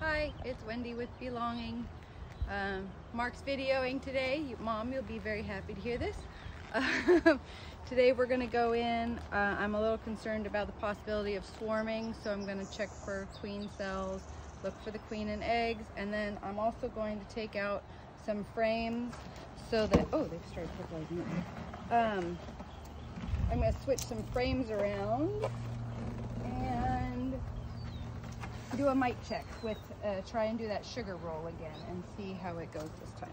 Hi, it's Wendy with Belonging. Mark's videoing today. Mom, you'll be very happy to hear this. Today we're going to go in. I'm a little concerned about the possibility of swarming, so I'm going to check for queen cells, look for the queen and eggs, and then I'm also going to take out some frames so that, oh, they've started fertilizing. I'm going to switch some frames around and do a mite check with, try and do that sugar roll again and see how it goes this time.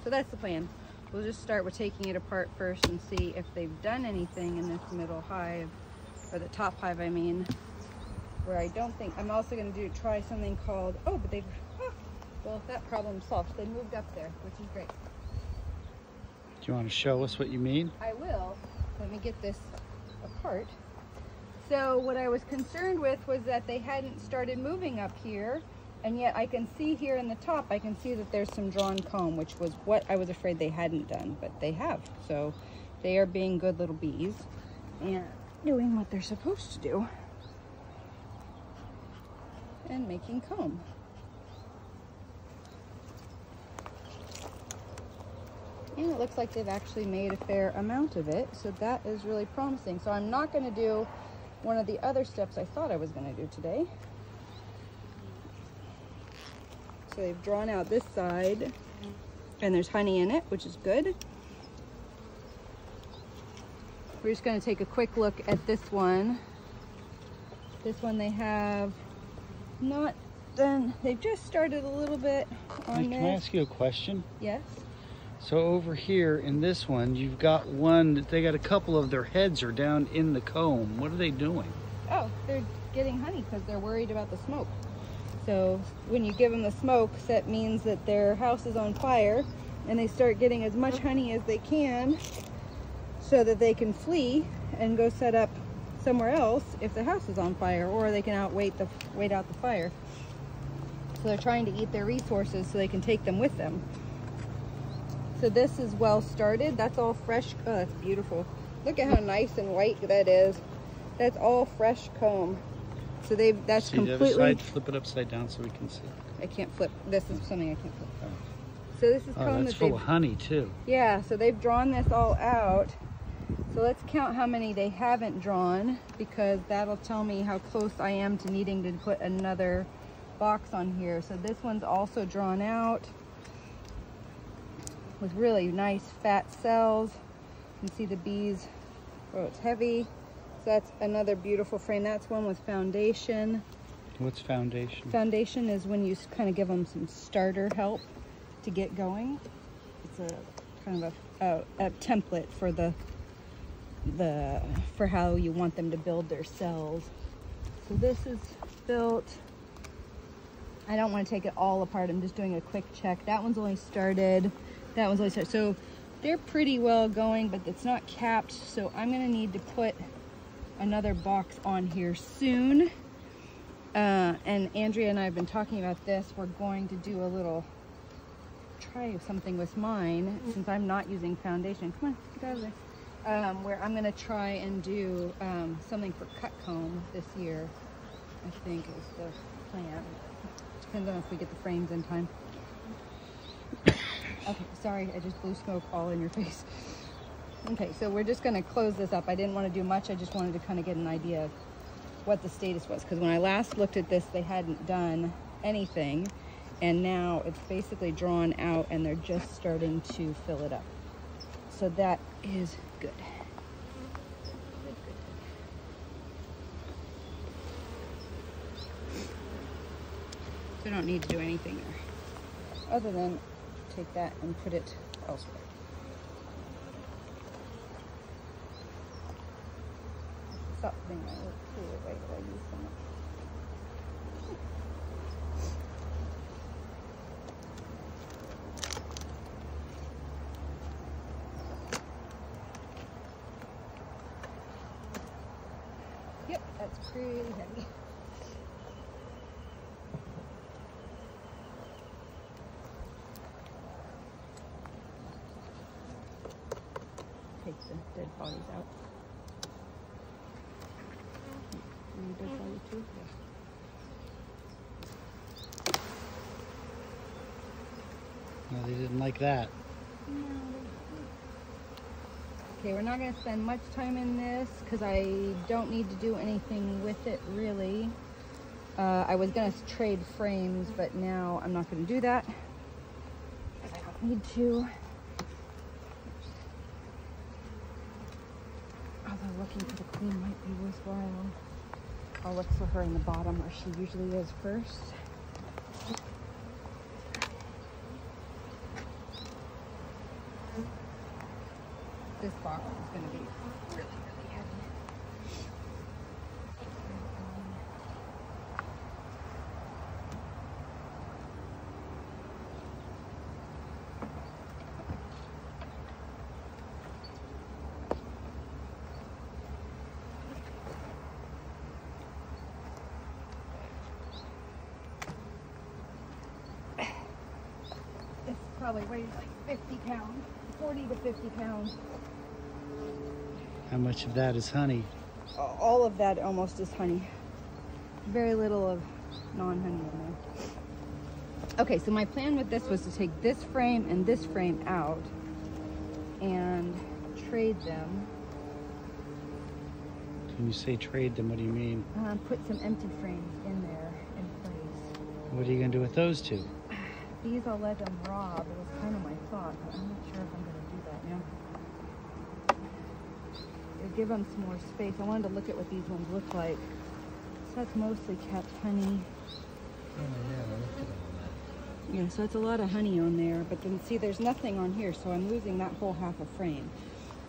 So that's the plan. We'll just start with taking it apart first and see if they've done anything in this middle hive, or the top hive I mean, where I don't think, I'm also going to try something called, oh, but they've, well, that problem's solved. They moved up there, which is great. Do you want to show us what you mean? I will. Let me get this apart. So what I was concerned with was that they hadn't started moving up here, and yet I can see here in the top, I can see that there's some drawn comb, which was what I was afraid they hadn't done, but they have. So they are being good little bees and doing what they're supposed to do and making comb. And it looks like they've actually made a fair amount of it, so that is really promising. So I'm not going to do one of the other steps I thought I was going to do today. So they've drawn out this side, and there's honey in it, which is good. We're just going to take a quick look at this one. This one they have not done, they've just started a little bit on this. Can I ask you a question? Yes. So over here in this one, you've got one that they got a couple of their heads are down in the comb. What are they doing? Oh, they're getting honey because they're worried about the smoke. So when you give them the smoke, that means that their house is on fire, and they start getting as much honey as they can so that they can flee and go set up somewhere else if the house is on fire, or they can wait out the fire. So they're trying to eat their resources so they can take them with them. So this is well started. That's all fresh. Oh, that's beautiful. Look at how nice and white that is. That's all fresh comb. So that's see completely. The other side, flip it upside down so we can see. I can't flip. This is something I can't flip. Oh. So this is comb that's full of honey too. Yeah. So they've drawn this all out. So let's count how many they haven't drawn, because that'll tell me how close I am to needing to put another box on here. So this one's also drawn out with really nice fat cells. You can see the bees. Oh, it's heavy. So that's another beautiful frame. That's one with foundation. What's foundation? Foundation is when you kind of give them some starter help to get going. It's a kind of a template for for how you want them to build their cells. So this is built. I don't want to take it all apart. I'm just doing a quick check. That one's only started. That one's only started. So they're pretty well going, but it's not capped. So I'm going to need to put another box on here soon. And Andrea and I have been talking about this. We're going to do a little, try something with mine since I'm not using foundation. Come on, get out of there. Where I'm going to try and do something for cut comb this year, I think is the plan. Depends on if we get the frames in time. Okay, sorry, I just blew smoke all in your face. Okay, so we're just going to close this up. I didn't want to do much. I just wanted to kind of get an idea of what the status was, because when I last looked at this, they hadn't done anything, and now it's basically drawn out and they're just starting to fill it up. So that is good. So I don't need to do anything there, other than take that and put it elsewhere. Stop putting my little tool away that I use so much. Yep, that's pretty heavy. Take the dead bodies out. Dead body too? Yeah. they didn't like that. Okay, we're not going to spend much time in this because I don't need to do anything with it really. I was going to trade frames, but now I'm not going to do that. I don't need to. Although looking for the queen might be worthwhile. I'll look for her in the bottom where she usually is first. This box is going to be really, really heavy. This probably weighs like 50 pounds, 40 to 50 pounds. How much of that is honey? All of that almost is honey. Very little of non-honey in there. Okay, so my plan with this was to take this frame and this frame out and trade them. When you say trade them, what do you mean? Put some empty frames in there in place. What are you going to do with those two? These I'll let them rob. It was kind of my thought, but I'm not sure if I'm going to do that now. It'll give them some more space. I wanted to look at what these ones look like. So that's mostly capped honey. Oh yeah, I looked at all that. Yeah, so that's a lot of honey on there, but then see there's nothing on here, so I'm losing that whole half a frame.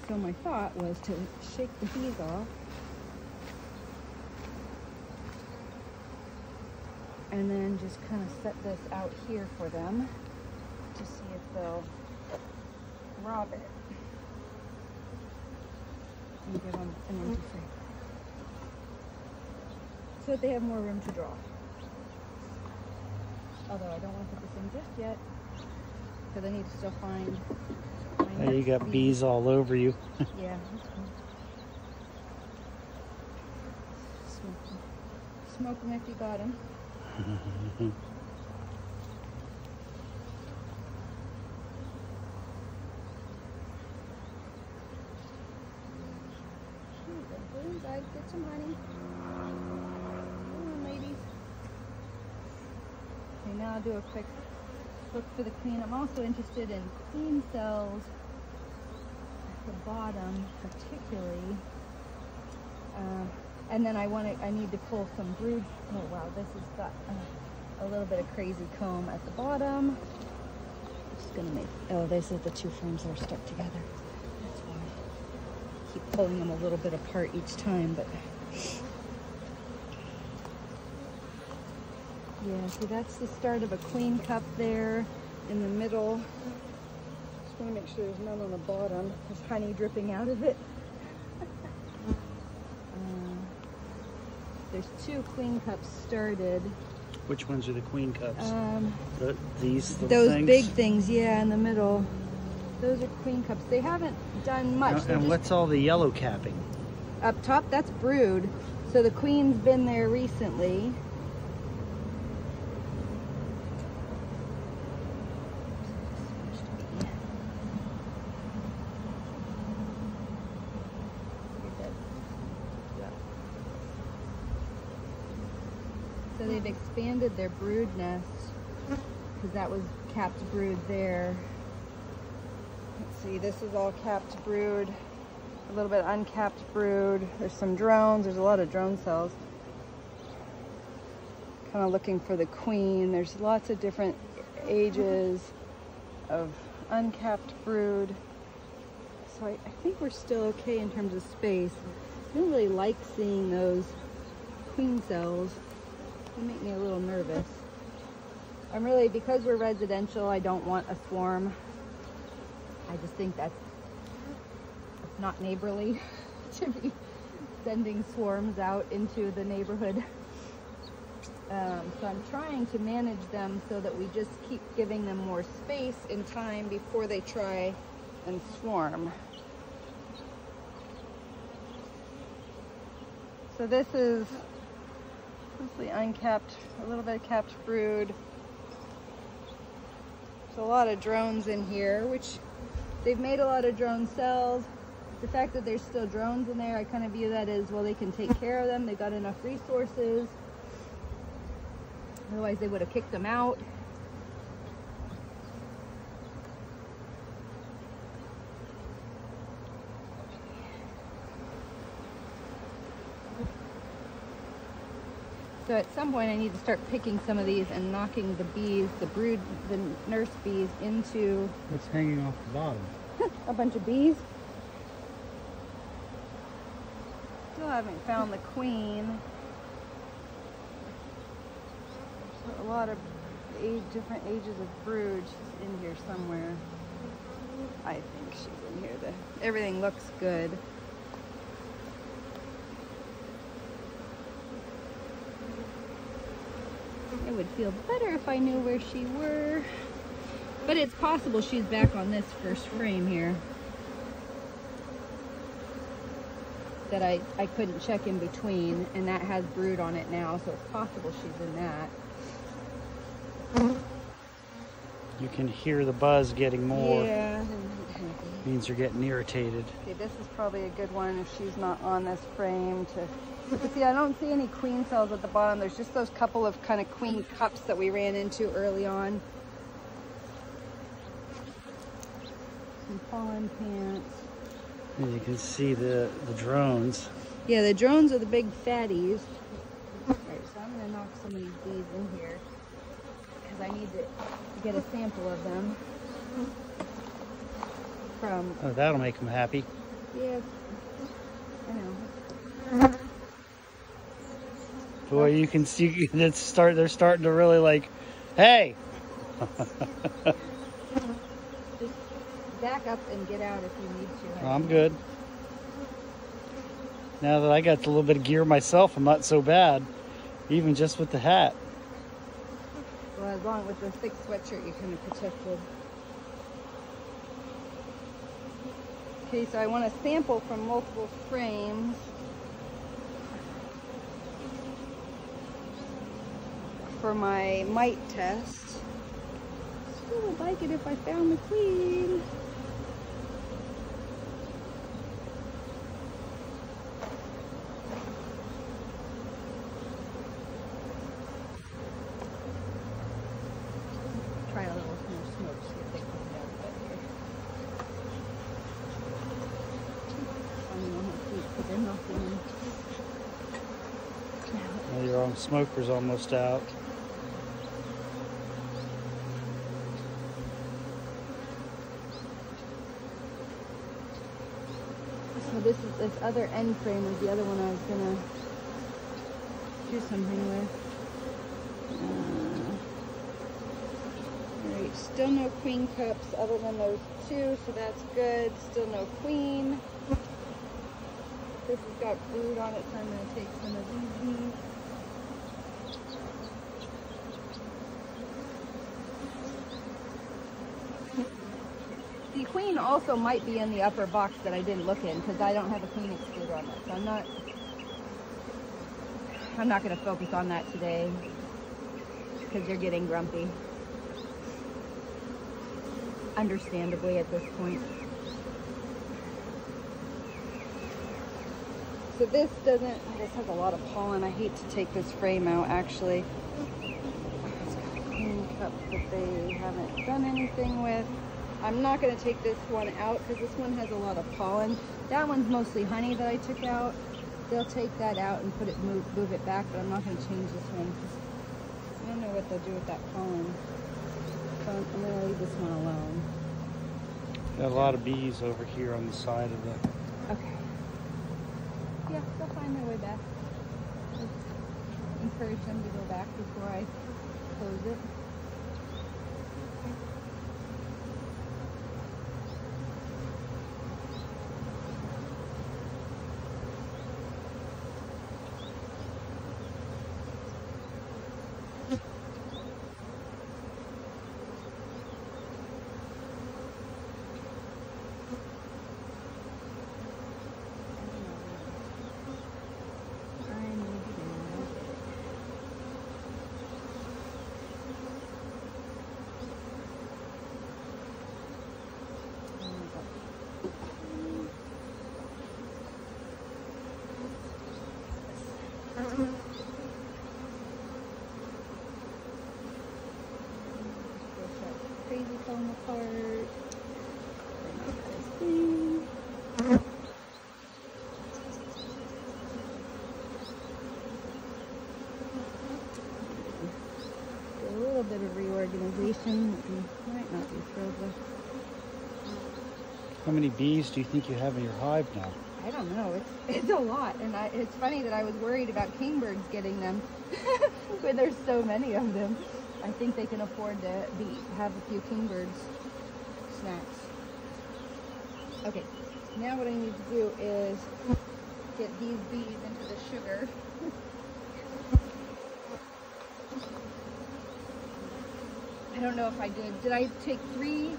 So my thought was to shake the bees off and then just kind of set this out here for them to see if they'll rob it. And give them an empty frame. So that they have more room to draw. Although I don't want to put this in just yet, because I need to still find my Now you next got bee. bees all over you. Yeah, that's cool. Smoke them. Smoke them if you got them. Guys, get some honey. Come on, ladies. Okay, now I'll do a quick look for the queen. I'm also interested in queen cells at the bottom, particularly. And then I need to pull some brood. Oh wow, this has got a little bit of crazy comb at the bottom. I'm just gonna make. Oh, this is the two frames that are stuck together. That's why. Keep pulling them a little bit apart each time, but yeah, see that's the start of a queen cup there in the middle. Just want to make sure there's none on the bottom. There's honey dripping out of it. There's two queen cups started. Which ones are the queen cups? These little Those things? big things, yeah, in the middle. Those are queen cups. They haven't done much. And what's all the yellow capping? Up top, that's brood. So the queen's been there recently. So they've expanded their brood nest because that was capped brood there. Let's see, this is all capped brood, a little bit uncapped brood. There's some drones, there's a lot of drone cells. Kind of looking for the queen. There's lots of different ages of uncapped brood. So I think we're still okay in terms of space. I don't really like seeing those queen cells. They make me a little nervous. I'm really, because we're residential, I don't want a swarm. I just think that's not neighborly to be sending swarms out into the neighborhood. So I'm trying to manage them so that we just keep giving them more space and time before they try and swarm. So this is mostly uncapped, a little bit of capped brood. So a lot of drones in here, which they've made a lot of drone cells. The fact that there's still drones in there, I kind of view that as, well, they can take care of them. They've got enough resources. Otherwise they would have kicked them out. So at some point I need to start picking some of these and knocking the bees, the nurse bees into... What's hanging off the bottom? A bunch of bees. Still haven't found the queen. There's a lot of different ages of brood. She's in here somewhere. I think she's in here. Everything looks good. It would feel better if I knew where she were. But it's possible she's back on this first frame here. That I couldn't check in between, and that has brood on it now, so it's possible she's in that. You can hear the buzz getting more. Yeah. Means you're getting irritated. Okay, this is probably a good one if she's not on this frame to... But see, I don't see any queen cells at the bottom. There's just those couple of kind of queen cups that we ran into early on. Some pollen pants. And you can see the drones. Yeah, the drones are the big fatties. Alright, so I'm going to knock some of these bees in here because I need to get a sample of them from... Oh, that'll make them happy. Yeah, I know. Boy, you can see they're starting to really like, hey! Just back up and get out if you need to. I'm good. Now that I got a little bit of gear myself, I'm not so bad. Even just with the hat. Well, as long with the thick sweatshirt, you're kind of protected. Okay, so I want to sample from multiple frames. For my mite test. Still would like it if I found the queen. Try a little more smoke, see if they come down a bit here. I don't know how sweet, but they're nothing. Well, your own smoker's almost out. So this other end frame was the other one I was gonna do something with. Alright, still no queen cups other than those two, so that's good. Still no queen. This has got brood on it, so I'm gonna take some of these. The queen also might be in the upper box that I didn't look in because I don't have a queen excluder on that. So I'm not going to focus on that today because they're getting grumpy. Understandably at this point. So this has a lot of pollen. I hate to take this frame out actually. It's got a queen cup that they haven't done anything with. I'm not going to take this one out because this one has a lot of pollen. That one's mostly honey that I took out. They'll take that out and move it back, but I'm not going to change this one because I don't know what they'll do with that pollen. So I'm going to leave this one alone. Got a lot of bees over here on the side of the... Okay. Yeah, they'll find their way back. Just encourage them to go back before I close it. Crazy comb apart. A little bit of reorganization that you might not be thrilled with. How many bees do you think you have in your hive now? I don't know. It's a lot, and it's funny that I was worried about kingbirds getting them when there's so many of them. I think they can afford to have a few kingbirds snacks. Okay, now what I need to do is get these bees into the sugar. I don't know if I did. Did I take 3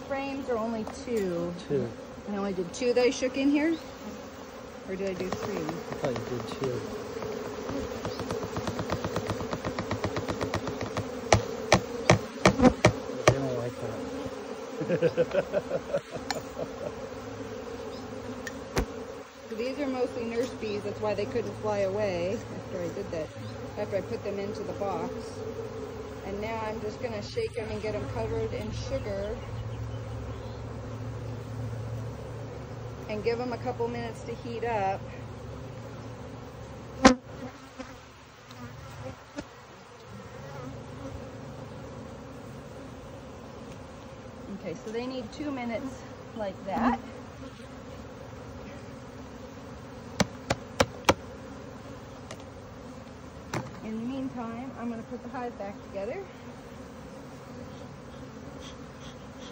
frames or only 2? 2. I only did 2 that I shook in here? Or did I do 3? I thought you did 2. They don't like that. So these are mostly nurse bees. That's why they couldn't fly away after I did that. After I put them into the box. And now I'm just going to shake them and get them covered in sugar. And give them a couple minutes to heat up. Okay, so they need 2 minutes like that. In the meantime, I'm going to put the hive back together.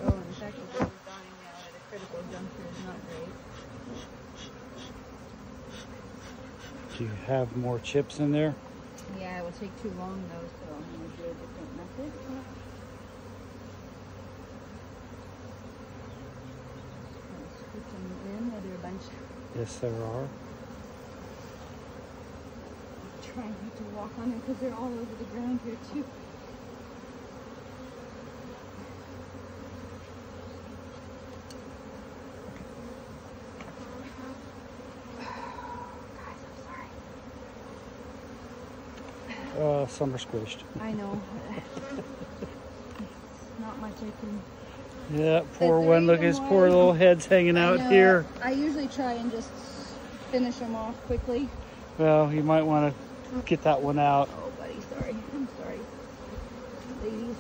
Oh, in fact, it's dying now at a critical juncture is not great. Do you have more chips in there? Yeah, it will take too long though, so I'm going to do a different method. Scoop them in. Are there a bunch? Yes, there are. Try not to walk on them because they're all over the ground here too. Some are squished. I know. Not much I can. Yeah, poor one. Look at his poor little heads hanging out here. I usually try and just finish them off quickly. Well, you might want to get that one out. Oh, buddy, sorry. I'm sorry. Ladies.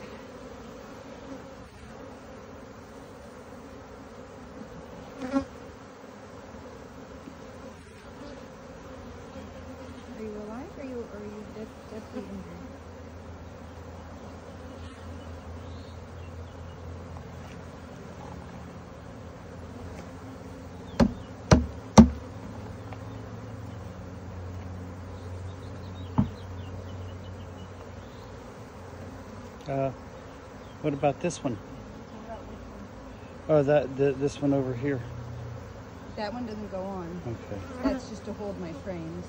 Are you alive or are you deathly injured? What about this one? Oh, this one over here. That one doesn't go on. Okay. That's just to hold my frames.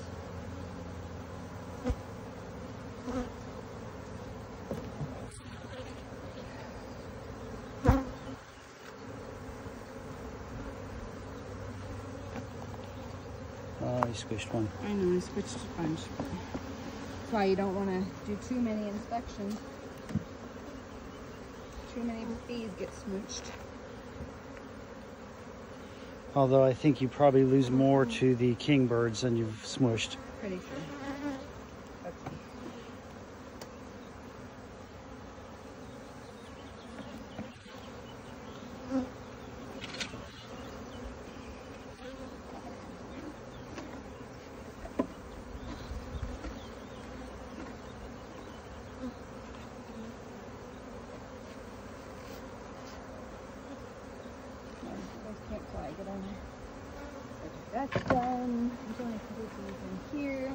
Oh, you squished one. I know, I switched a bunch. That's why you don't want to do too many inspections. Too many bees get smooched. Although I think you probably lose more to the kingbirds than you've smushed. Pretty sure. Okay. Can't fly, get on there. Okay, that's done. I'm going to put these in here.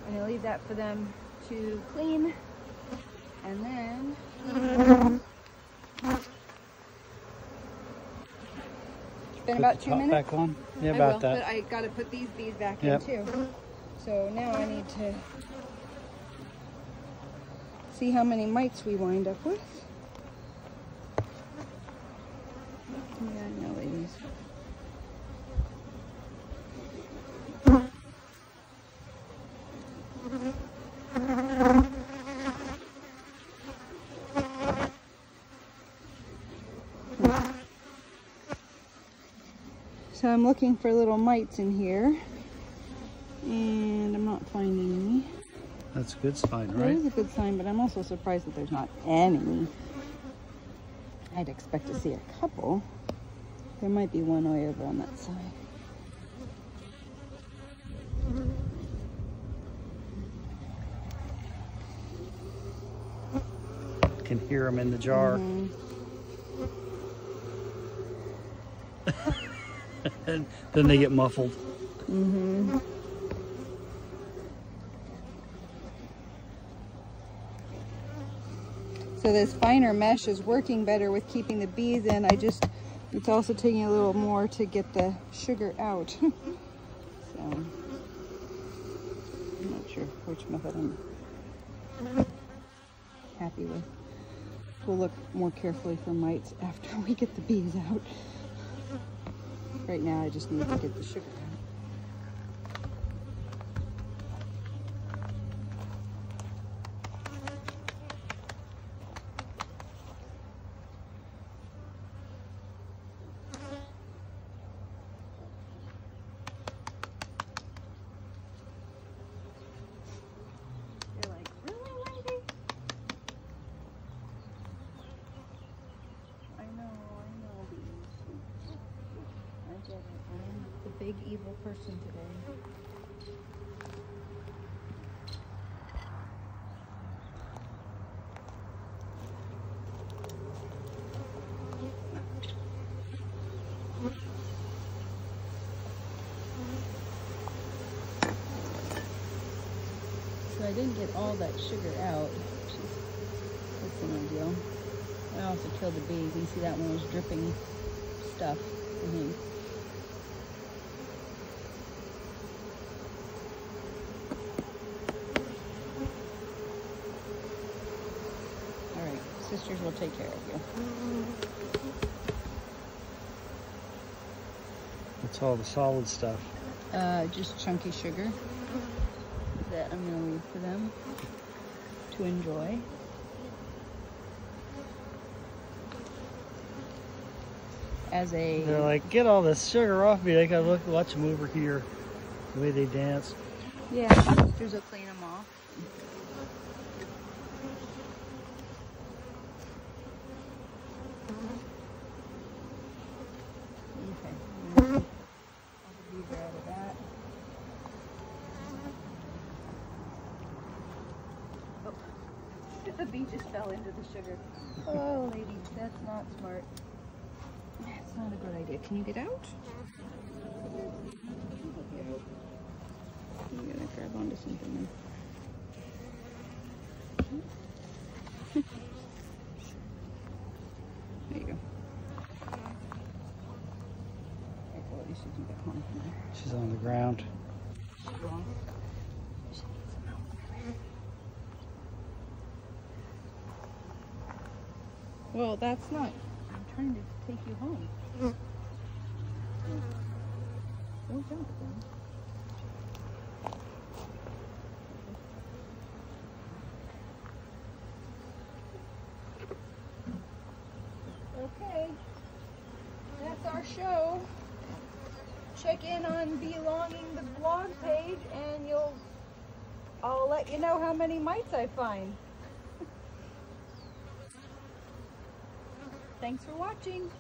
I'm going to leave that for them to clean. And then it's been about 2 minutes. Back on? Yeah, I about will, that. but I got to put these bees back Yep. in too. So now I need to see how many mites we wind up with. Yeah, no ladies. So I'm looking for little mites in here, and I'm not finding any. That's a good sign, That right? is a good sign, but I'm also surprised that there's not any. I'd expect to see a couple. There might be one way over on that side. Can hear them in the jar. Mm-hmm. And then they get muffled. Mm-hmm. So this finer mesh is working better with keeping the bees in. It's also taking a little more to get the sugar out. So I'm not sure which method I'm happy with. We'll look more carefully for mites after we get the bees out. Right now I just need to get the sugar out. They're like, really, lady? I know, bees. I get it. I'm the big evil person today. So I didn't get all that sugar out. That's no deal. I also killed the bees. You can see that one was dripping stuff. Alright, sisters will take care of you. That's all the solid stuff. Just chunky sugar that I'm going to leave for them to enjoy. They're like, get all this sugar off me. They gotta watch them over here, the way they dance. Yeah, sisters will clean them off. Okay, I'll leave her out of that. Oh, the bee just fell into the sugar. Oh, lady, that's not smart. That's not a good idea. Can you get out? You gotta grab onto something then. There you go. Okay, well, at least you can get home from there. She's on the ground. Well, that's not. I'm trying to take you home. Don't jump then. Okay, that's our show. Check in on Belonging the blog page and I'll let you know how many mites I find. Thanks for watching.